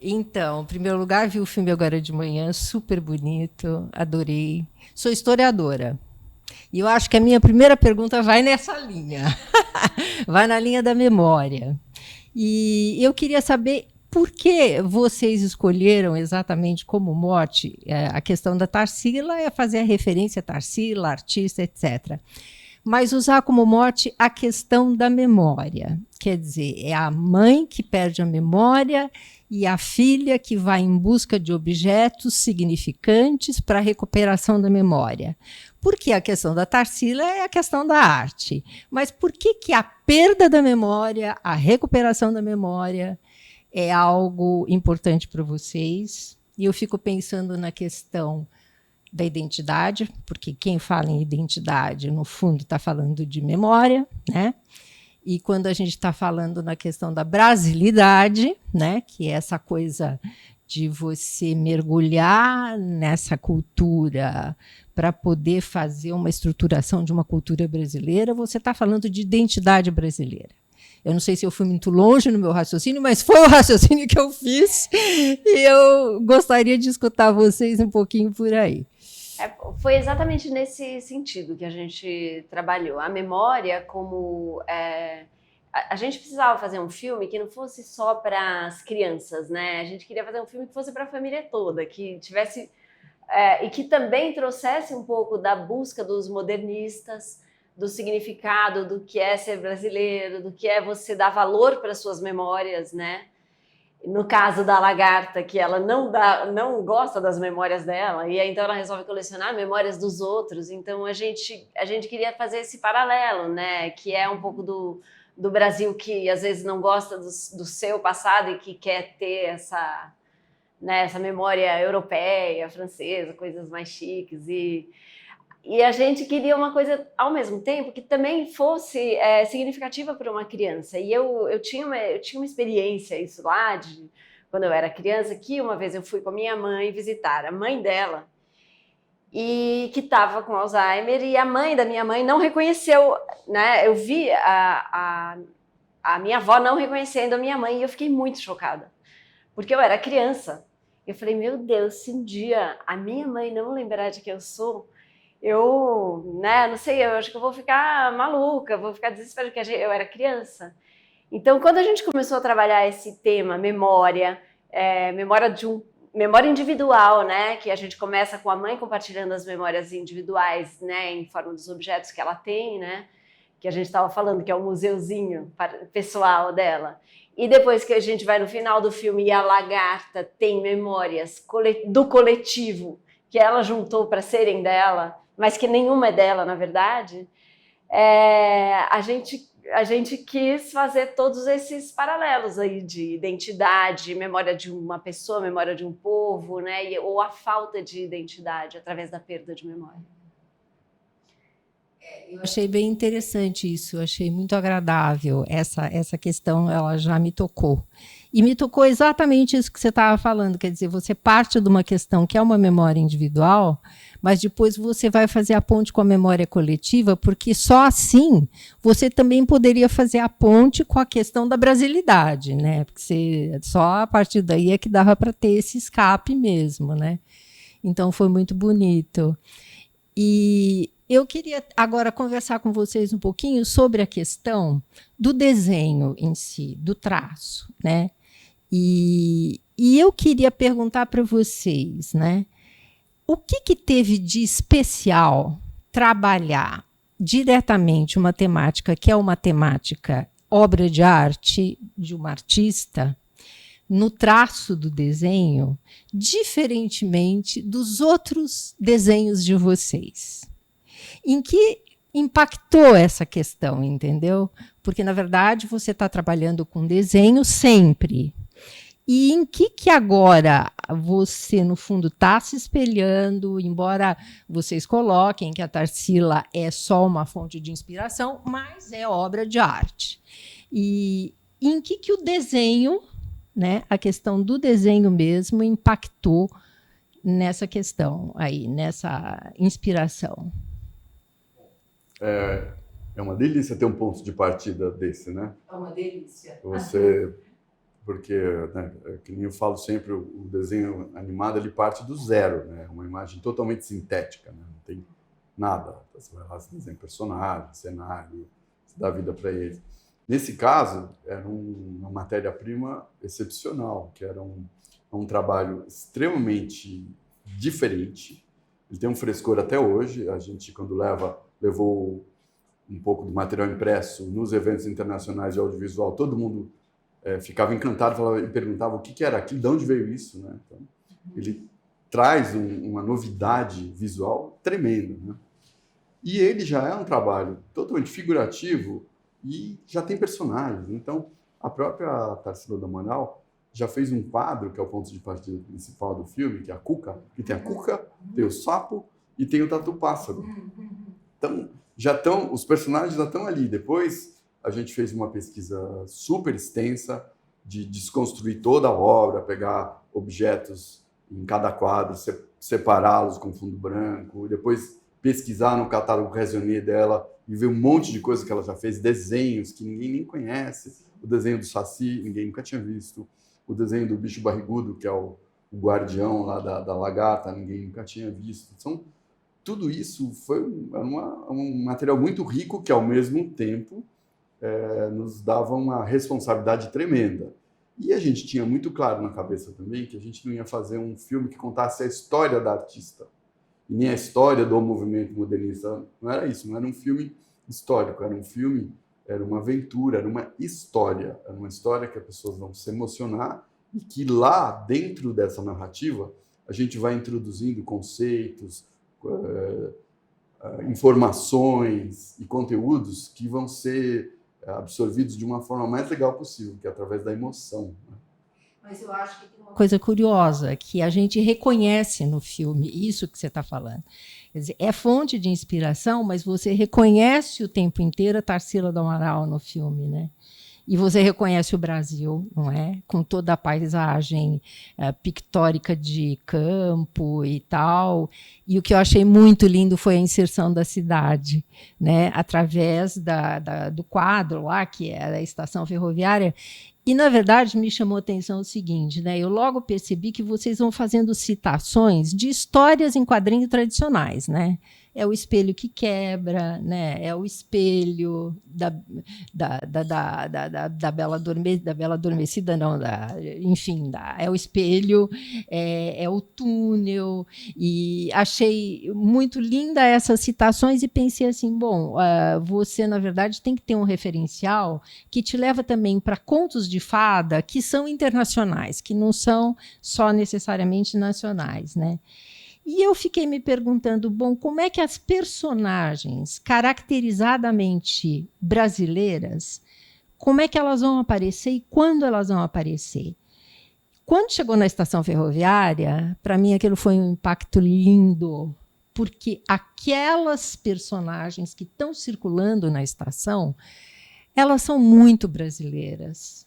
Então, em primeiro lugar, vi o filme agora de manhã, super bonito, adorei. Sou historiadora. E eu acho que a minha primeira pergunta vai nessa linha. Vai na linha da memória. E eu queria saber por que vocês escolheram exatamente como mote a questão da Tarsila, é fazer a referência a Tarsila, artista, etc. Mas usar como mote a questão da memória. Quer dizer, é a mãe que perde a memória e a filha que vai em busca de objetos significantes para a recuperação da memória. Porque a questão da Tarsila é a questão da arte. Mas por que a perda da memória, a recuperação da memória é algo importante para vocês? E eu fico pensando na questão da identidade, porque quem fala em identidade, no fundo, está falando de memória, né? E quando a gente está falando na questão da brasilidade, né, que é essa coisa de você mergulhar nessa cultura para poder fazer uma estruturação de uma cultura brasileira, você está falando de identidade brasileira. Eu não sei se eu fui muito longe no meu raciocínio, mas foi o raciocínio que eu fiz e eu gostaria de escutar vocês um pouquinho por aí. Foi exatamente nesse sentido que a gente trabalhou. A memória como... a gente precisava fazer um filme que não fosse só para as crianças, né? A gente queria fazer um filme que fosse para a família toda, que tivesse... e que também trouxesse um pouco da busca dos modernistas, do significado do que é ser brasileiro, do que é você dar valor para as suas memórias, né? No caso da lagarta, que ela não gosta das memórias dela, e aí, então ela resolve colecionar memórias dos outros. Então a gente queria fazer esse paralelo, né? Que é um pouco do Brasil que às vezes não gosta do seu passado e que quer ter essa, né, essa memória europeia, francesa, coisas mais chiques. E a gente queria uma coisa, ao mesmo tempo, que também fosse significativa para uma criança. E eu tinha uma experiência, isso lá, quando eu era criança, que uma vez eu fui com a minha mãe visitar a mãe dela, e que estava com Alzheimer, e a mãe da minha mãe não reconheceu, né? Eu vi a minha avó não reconhecendo a minha mãe, e eu fiquei muito chocada, porque eu era criança. Eu falei, meu Deus, se um dia a minha mãe não lembrar de quem eu sou, eu, né, não sei, eu acho que eu vou ficar maluca, vou ficar desesperada, porque eu era criança. Então, quando a gente começou a trabalhar esse tema, memória, memória individual, né, que a gente começa com a mãe compartilhando as memórias individuais, né, em forma dos objetos que ela tem, né, que a gente estava falando, que é o museuzinho pessoal dela. E depois que a gente vai no final do filme e a lagarta tem memórias do coletivo que ela juntou para serem dela, mas que nenhuma é dela, na verdade, a gente quis fazer todos esses paralelos aí de identidade, memória de uma pessoa, memória de um povo, né? Ou a falta de identidade através da perda de memória. Eu achei bem interessante isso, achei muito agradável. Essa questão, ela já me tocou. E me tocou exatamente isso que você estava falando, quer dizer, você parte de uma questão que é uma memória individual, mas depois você vai fazer a ponte com a memória coletiva, porque só assim você também poderia fazer a ponte com a questão da brasilidade, né? Porque só a partir daí é que dava para ter esse escape mesmo, né? Então foi muito bonito. E eu queria agora conversar com vocês um pouquinho sobre a questão do desenho em si, do traço, né? E eu queria perguntar para vocês, né? O que teve de especial trabalhar diretamente uma temática que é uma temática obra de arte de uma artista no traço do desenho, diferentemente dos outros desenhos de vocês? Em que impactou essa questão, entendeu? Porque, na verdade, você está trabalhando com desenho sempre. E em que agora você, no fundo, está se espelhando, embora vocês coloquem que a Tarsila é só uma fonte de inspiração, mas é obra de arte. E em que o desenho, né, a questão do desenho mesmo, impactou nessa questão aí, nessa inspiração? É uma delícia ter um ponto de partida desse, né? É uma delícia. Porque, né, que nem eu falo sempre, o desenho animado ele parte do zero, né? É uma imagem totalmente sintética, né? Não tem nada. Você vai lá, você desenha personagem, cenário, você dá vida para eles. Nesse caso, era uma matéria-prima excepcional, que era um trabalho extremamente diferente. Ele tem um frescor até hoje. A gente, quando levou um pouco do material impresso nos eventos internacionais de audiovisual, todo mundo ficava encantado e perguntava o que era aquilo, de onde veio isso, né? Então, ele traz uma novidade visual tremenda, né? E ele já é um trabalho totalmente figurativo e já tem personagens. Então, a própria Tarsila do Amaral já fez um quadro, que é o ponto de partida principal do filme, que é a Cuca, que tem a Cuca, tem o sapo e tem o tatu-pássaro. Então, os personagens já estão ali. Depois, a gente fez uma pesquisa super extensa de desconstruir toda a obra, pegar objetos em cada quadro, separá-los com fundo branco, e depois pesquisar no catálogo Raisonné dela e ver um monte de coisa que ela já fez, desenhos que ninguém nem conhece. O desenho do Saci, ninguém nunca tinha visto. O desenho do bicho barrigudo, que é o guardião lá da lagarta, ninguém nunca tinha visto. Tudo isso foi um material muito rico que, ao mesmo tempo, nos dava uma responsabilidade tremenda. E a gente tinha muito claro na cabeça também que a gente não ia fazer um filme que contasse a história da artista, e nem a história do movimento modernista. Não era isso, não era um filme histórico, era uma aventura, era uma história que as pessoas vão se emocionar e que lá, dentro dessa narrativa, a gente vai introduzindo conceitos, informações e conteúdos que vão ser absorvidos de uma forma mais legal possível, que é através da emoção. Mas eu acho que tem uma coisa curiosa, que a gente reconhece no filme, isso que você está falando. Quer dizer, é fonte de inspiração, mas você reconhece o tempo inteiro a Tarsila do Amaral no filme, né? E você reconhece o Brasil, não é? Com toda a paisagem pictórica de campo e tal. E o que eu achei muito lindo foi a inserção da cidade, né? Através do quadro lá, que é a estação ferroviária. E, na verdade, me chamou a atenção o seguinte, né? Eu logo percebi que vocês vão fazendo citações de histórias em quadrinhos tradicionais, né? É o espelho que quebra, né? É o espelho da Bela Adormecida, não, enfim, é o espelho, é o túnel. E achei muito linda essas citações e pensei assim, bom, você, na verdade, tem que ter um referencial que te leva também para contos de fada que são internacionais, que não são só necessariamente nacionais, né? E eu fiquei me perguntando, bom, como é que as personagens caracterizadamente brasileiras, como é que elas vão aparecer e quando elas vão aparecer? Quando chegou na estação ferroviária, para mim aquilo foi um impacto lindo, porque aquelas personagens que estão circulando na estação, elas são muito brasileiras.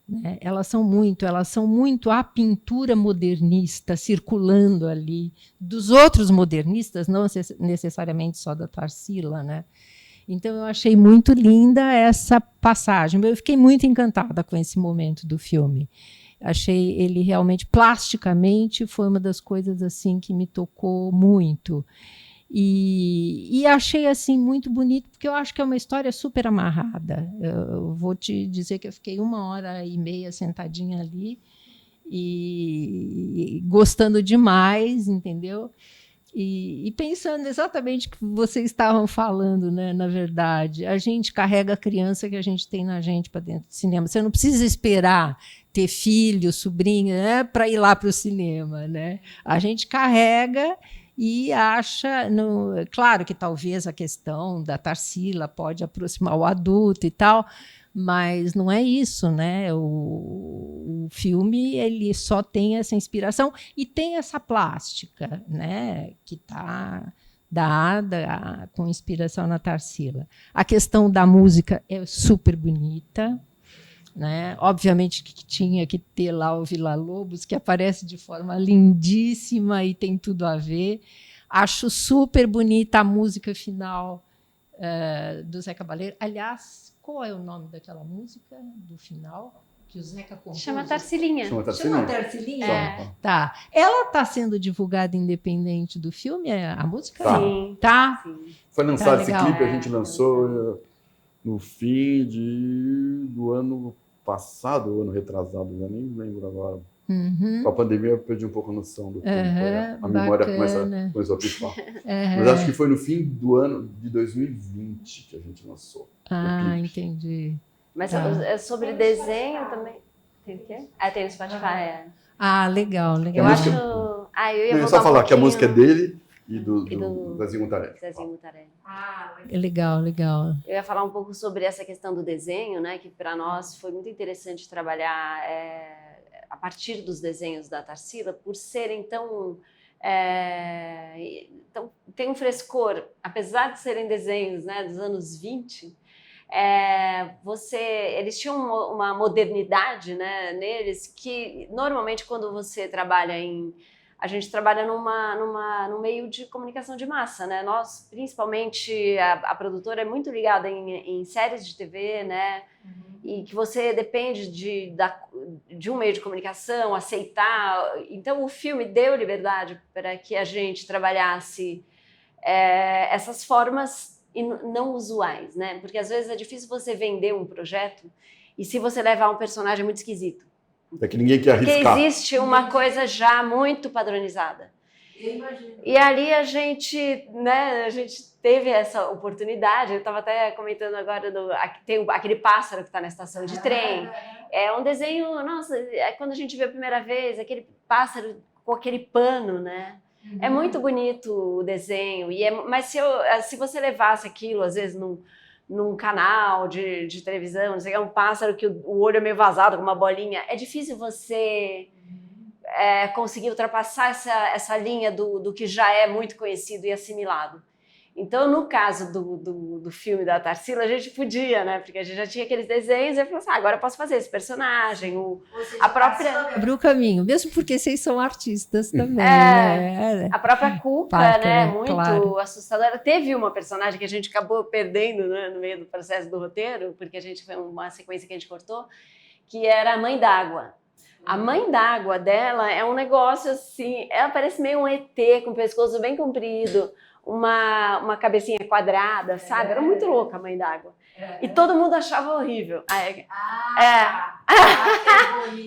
Né? Elas são muito a pintura modernista circulando ali, dos outros modernistas, não necessariamente só da Tarsila, né? Então eu achei muito linda essa passagem. Eu fiquei muito encantada com esse momento do filme. Achei ele realmente, plasticamente, foi uma das coisas assim que me tocou muito. E achei assim muito bonito, porque eu acho que é uma história super amarrada. Eu vou te dizer que eu fiquei 1h30 sentadinha ali e gostando demais, entendeu? E pensando exatamente o que vocês estavam falando, né? Na verdade, a gente carrega a criança que a gente tem na gente para dentro do cinema. Você não precisa esperar ter filho, sobrinho, né, para ir lá para o cinema, né? A gente carrega e acha, claro que talvez a questão da Tarsila pode aproximar o adulto e tal, mas não é isso, né? O filme ele só tem essa inspiração e tem essa plástica, né? Que está dada com inspiração na Tarsila. A questão da música é super bonita. Né? Obviamente que tinha que ter lá o Villa-Lobos, que aparece de forma lindíssima e tem tudo a ver. Acho super bonita a música final do Zé Cabaleiro. Aliás, qual é o nome daquela música do final? Que o Zeca compôs? Chama Tarsilinha. Chama Chama Tarsilinha? Tarsilinha? Tá. Ela está sendo divulgada independente do filme, a música? Tá. Sim. Tá. Sim. Foi lançado esse legal. clipe, a gente lançou no fim do ano passado, ano retrasado, já nem lembro agora. Uhum. Com a pandemia eu perdi um pouco a noção do tempo. A memória começou a pifar. Mas acho que foi no fim do ano de 2020 que a gente lançou. Ah, entendi. Mas é sobre desenho também? Tem o quê? Tem no Spotify, Ah, legal. Eu acho... eu ia Não, é só falar que a música é dele e do Zezinho Mutarelli. Zezinho Mutarelli. Legal. Eu ia falar um pouco sobre essa questão do desenho, né? Que para nós foi muito interessante trabalhar a partir dos desenhos da Tarsila, por serem tão tem um frescor, apesar de serem desenhos, né, dos anos 20, eles tinham uma modernidade, né, neles, que normalmente quando você trabalha a gente trabalha num meio de comunicação de massa, né? Nós, principalmente, a produtora é muito ligada em séries de TV, né? E que você depende de um meio de comunicação, aceitar. Então, o filme deu liberdade para que a gente trabalhasse essas formas não usuais, né? Porque às vezes é difícil você vender um projeto e se você levar um personagem muito esquisito. É que ninguém quer arriscar. Porque existe uma coisa já muito padronizada. Eu imagino. E ali a gente teve essa oportunidade. Eu estava até comentando agora, tem aquele pássaro que está na estação de trem. É um desenho, nossa, quando a gente vê a primeira vez, aquele pássaro com aquele pano, né? É muito bonito o desenho. Mas se você levasse aquilo, às vezes, num canal de televisão, não sei, é um pássaro que o olho é meio vazado, com uma bolinha, é difícil você conseguir ultrapassar essa linha do que já é muito conhecido e assimilado. Então, no caso do filme da Tarsila, a gente podia, né? Porque a gente já tinha aqueles desenhos e falou assim, agora eu posso fazer esse personagem. A própria... Abriu o caminho, mesmo porque vocês são artistas também. Né? A própria Cuca, Parker, né? Muito claro. assustadora. Teve uma personagem que a gente acabou perdendo, né, no meio do processo do roteiro, porque a gente foi uma sequência que a gente cortou, que era a Mãe d'Água. A Mãe d'Água dela é um negócio assim, ela parece meio um ET com o pescoço bem comprido, uma cabecinha quadrada, sabe? Era muito louca a Mãe d'Água. E todo mundo achava horrível.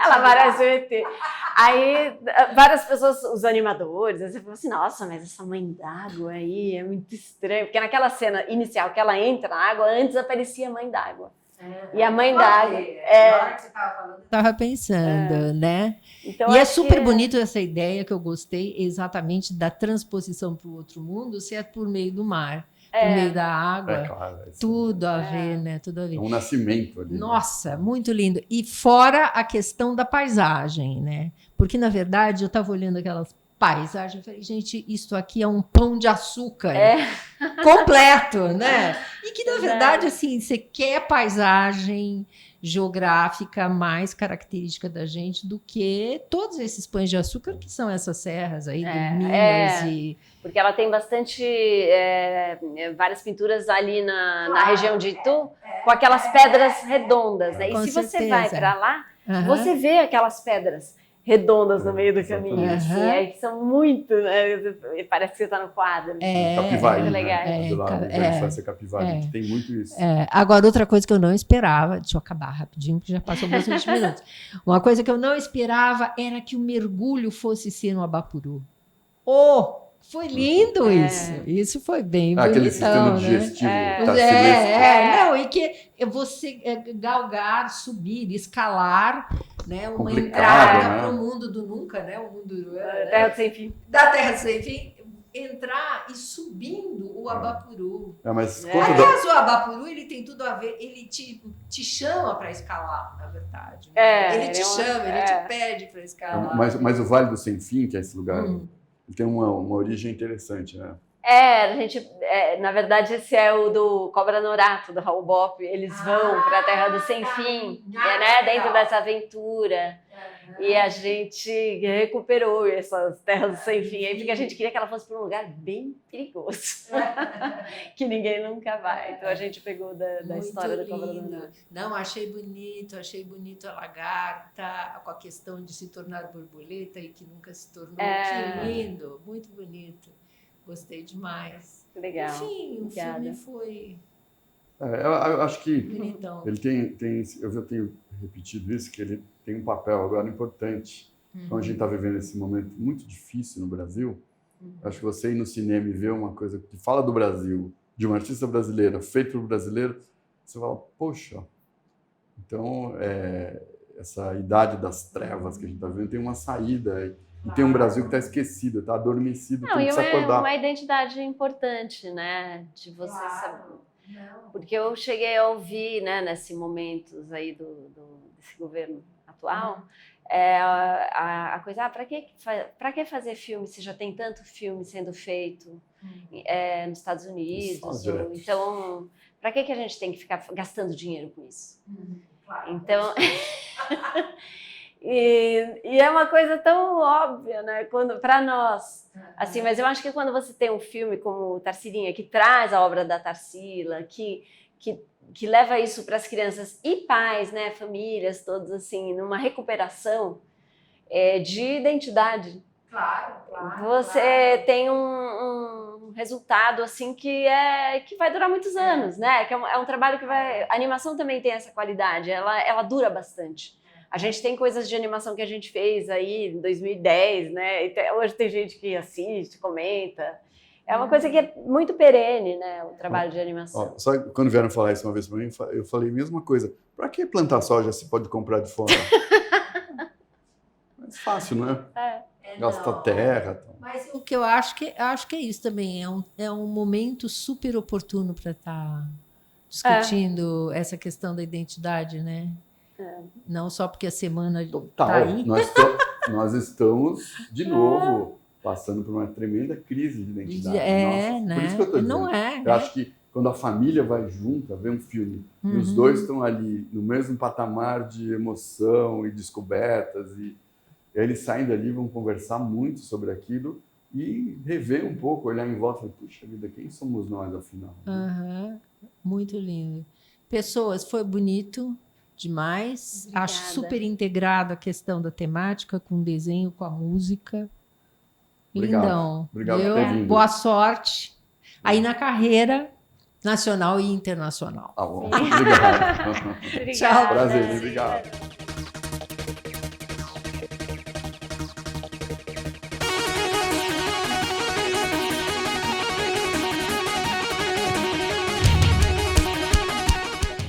Ela parece um ET. Aí várias pessoas, os animadores, você falou assim, nossa, mas essa Mãe d'Água aí é muito estranho. Porque naquela cena inicial que ela entra na água, antes aparecia a Mãe d'Água. E a Mãe d'Água. Na hora que você estava falando, eu estava pensando, né? Então, e é super bonito essa ideia que eu gostei exatamente da transposição para o outro mundo, se é por meio do mar, por meio da água. Claro, tudo a ver, né? Tudo a ver. É um nascimento ali. Nossa, muito lindo. E fora a questão da paisagem, né? Porque, na verdade, eu estava olhando aquelas paisagens, eu falei, gente, isso aqui é um pão de açúcar completo, né? E que, na verdade, assim, você quer paisagem geográfica mais característica da gente do que todos esses pães de açúcar que são essas serras aí do Minas. Porque ela tem bastante, várias pinturas ali na região de Itu, com aquelas pedras redondas, né? E se você vai para lá, você vê aquelas pedras redondas no meio do caminho, assim, que são muito, parece que você está no quadro. Capivari, muito legal. Capivari, que tem muito isso. Agora, outra coisa que eu não esperava, deixa eu acabar rapidinho, porque já passou mais 20 minutos. Uma coisa que eu não esperava era que o mergulho fosse ser no Abapuru. Foi lindo isso. Isso foi bem bonitão, aquele sistema digestivo. Não, e que você galgar, subir, escalar, né, uma entrada para o mundo do nunca, né? O mundo da Terra do Sem Fim. Da Terra do Sem Fim. Entrar e subindo o Abapuru. Aliás, o Abapuru, ele tem tudo a ver, ele te chama para escalar, na verdade. Né? Ele te chama, ele te pede para escalar. Mas o Vale do Sem Fim, que é esse lugar, tem uma origem interessante, né? Na verdade, esse é o do Cobra Norato, do Raul Bop. Eles vão para a Terra do Sem Fim, né? Dentro dessa aventura. E a gente recuperou essas terras sem fim aí, porque a gente queria que ela fosse para um lugar bem perigoso, que ninguém nunca vai. Então a gente pegou da história da Cobra Dourada. Não, achei bonito a lagarta, com a questão de se tornar borboleta e que nunca se tornou. Que lindo, muito bonito. Gostei demais. Legal. Enfim, o filme foi... Eu acho que bonitão. ele tem, eu já tenho repetido isso, que ele tem um papel agora importante. Então a gente está vivendo esse momento muito difícil no Brasil. Acho que você ir no cinema e ver uma coisa que fala do Brasil, de uma artista brasileira, feito por brasileiro, você fala, poxa, então essa idade das trevas que a gente está vivendo tem uma saída. E tem um Brasil que está esquecido, está adormecido, tem que se acordar. É uma identidade importante, né? De você saber. Porque eu cheguei a ouvir, né, nesses momentos aí desse governo atual, a coisa, para que fazer filme se já tem tanto filme sendo feito nos Estados Unidos? Então, para que a gente tem que ficar gastando dinheiro com isso? Então, e é uma coisa tão óbvia, né, para nós. Assim, mas eu acho que quando você tem um filme como Tarsilinha, que traz a obra da Tarsila, que leva isso para as crianças e pais, né, famílias, todos assim, numa recuperação de identidade. Claro. Você tem um resultado assim que vai durar muitos anos, né? Que é um trabalho que vai... A animação também tem essa qualidade, ela dura bastante. A gente tem coisas de animação que a gente fez aí em 2010, né? E hoje tem gente que assiste, comenta. É uma coisa que é muito perene, né? O trabalho de animação. Só quando vieram falar isso uma vez para mim, eu falei a mesma coisa. Para que plantar soja se pode comprar de fora? Mais fácil, né? Gasta terra. Mas o que eu acho que é isso também. É um momento super oportuno para estar discutindo essa questão da identidade, né? Não só porque a semana está aí. Nós estamos, de novo, passando por uma tremenda crise de identidade. Né? Por isso que eu estou dizendo. Eu acho que quando a família vai junta, vê um filme, e os dois estão ali no mesmo patamar de emoção e descobertas, e eles saem dali, vão conversar muito sobre aquilo e rever um pouco, olhar em volta e falar, puxa vida, quem somos nós, afinal? Muito lindo. Pessoas, foi bonito demais. Obrigada. Acho super integrado a questão da temática, com o desenho, com a música. Obrigado. Lindão. Obrigado por ter vindo. Boa sorte aí na carreira nacional e internacional. Tá bom. Obrigado. Obrigada. Tchau. Prazer, obrigado.